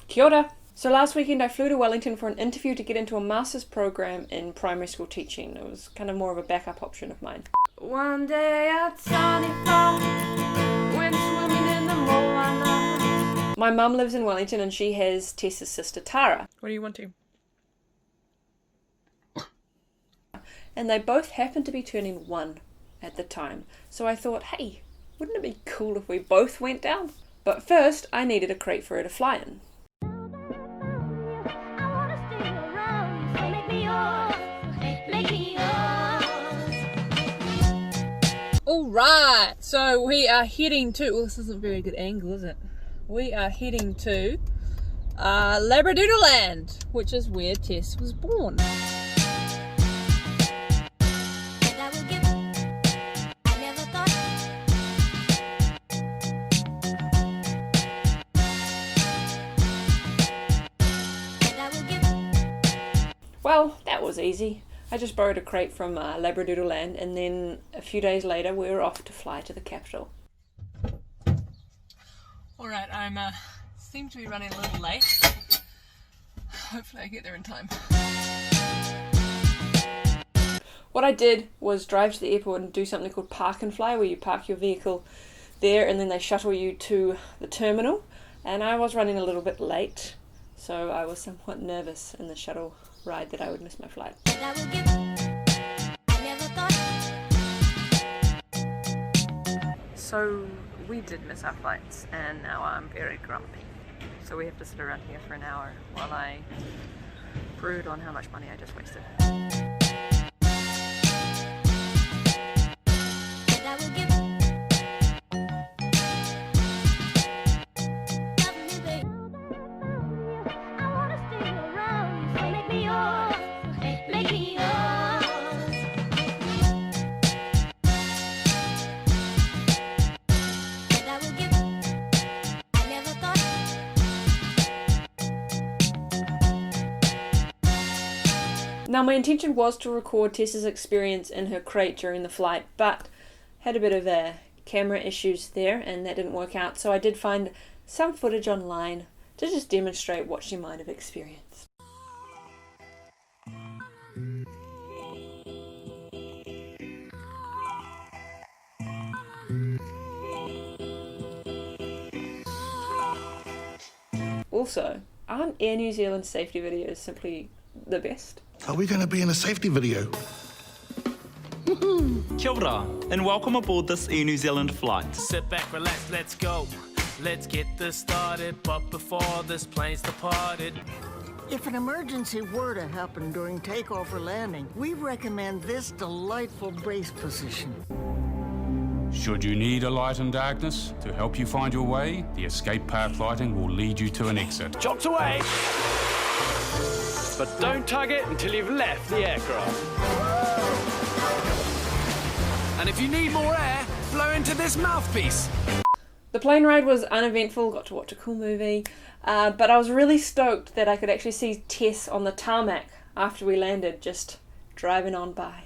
Kia ora. So last weekend I flew to Wellington for an interview to get into a master's program in primary school teaching. It was kind of more of a backup option of mine. One day at sunny fall, went swimming in the Moana. My mum lives in Wellington and she has Tess's sister Tara. What do you want to? And they both happened to be turning 1 at the time. So I thought, hey, wouldn't it be cool if we both went down? But first, I needed a crate for her to fly in. Alright, so we are heading to, well, this isn't a very good angle, is it? We are heading to Labradoodleland, which is where Tess was born. Well, that was easy. I just borrowed a crate from Labradoodleland, and then a few days later we were off to fly to the capital. Alright, I'm seem to be running a little late. Hopefully I get there in time. What I did was drive to the airport and do something called park and fly, where you park your vehicle there and then they shuttle you to the terminal. And I was running a little bit late, so I was somewhat nervous in the shuttle ride that I would miss my flight. So we did miss our flights and now I'm very grumpy. So we have to sit around here for an hour while I brood on how much money I just wasted. Now my intention was to record Tess's experience in her crate during the flight, but had a bit of camera issues there and that didn't work out, so I did find some footage online to just demonstrate what she might have experienced. Also, aren't Air New Zealand safety videos simply the best? Are we going to be in a safety video? Kia ora, and welcome aboard this Air New Zealand flight. Sit back, relax, let's go. Let's get this started, but before this plane's departed. If an emergency were to happen during takeoff or landing, we recommend this delightful base position. Should you need a light in darkness to help you find your way, the escape path lighting will lead you to an exit. Chopped away! But don't tug it until you've left the aircraft. And if you need more air, blow into this mouthpiece. The plane ride was uneventful, got to watch a cool movie, but I was really stoked that I could actually see Tess on the tarmac after we landed, just driving on by.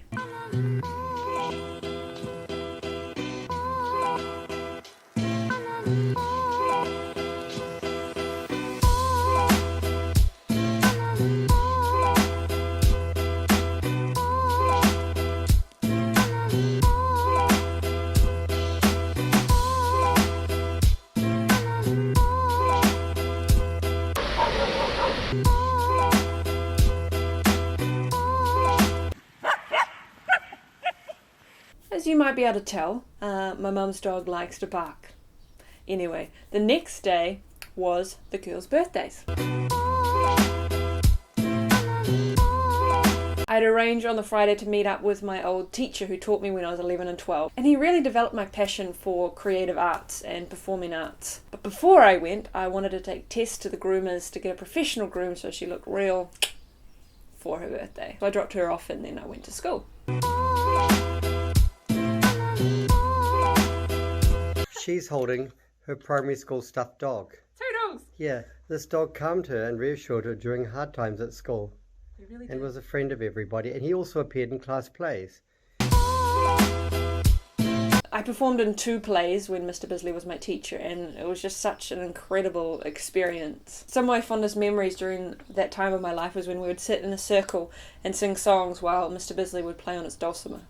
As you might be able to tell, my mum's dog likes to bark. Anyway, the next day was the girls' birthdays. I'd arranged on the Friday to meet up with my old teacher who taught me when I was 11 and 12, and he really developed my passion for creative arts and performing arts. But before I went, I wanted to take Tess to the groomers to get a professional groom so she looked real for her birthday. So I dropped her off and then I went to school. She's holding her primary school stuffed dog. 2 dogs! Yeah, this dog calmed her and reassured her during hard times at school. He really did. And was a friend of everybody, and he also appeared in class plays. I performed in 2 plays when Mr. Bisley was my teacher, and it was just such an incredible experience. Some of my fondest memories during that time of my life was when we would sit in a circle and sing songs while Mr. Bisley would play on his dulcimer.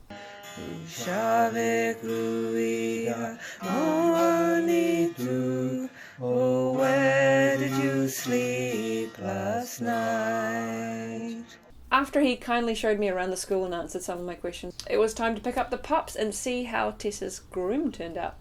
Oh, where did you sleep last night? After he kindly showed me around the school and answered some of my questions, it was time to pick up the pups and see how Tessa's groom turned out.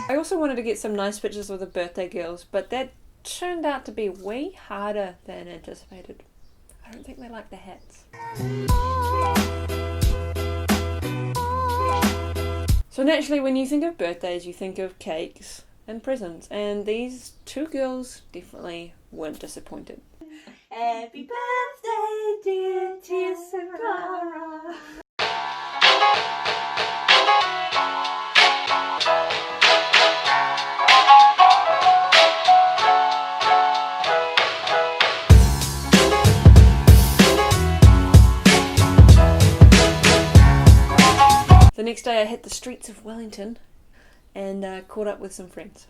I also wanted to get some nice pictures of the birthday girls, but that turned out to be way harder than anticipated. I don't think they like the hats. So naturally, when you think of birthdays, you think of cakes and presents, and these 2 girls definitely weren't disappointed. Happy birthday, dear Tessa. The next day I hit the streets of Wellington and caught up with some friends.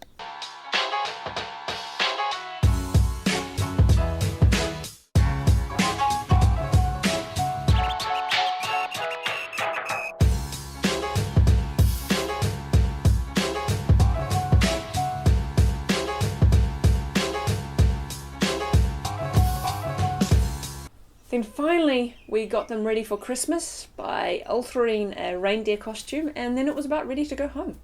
Then finally we got them ready for Christmas by altering a reindeer costume, and then it was about ready to go home.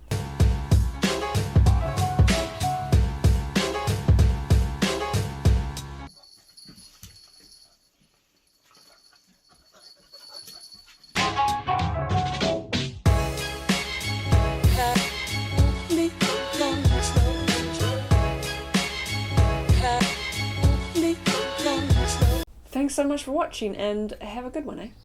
Thanks so much for watching, and have a good one, eh?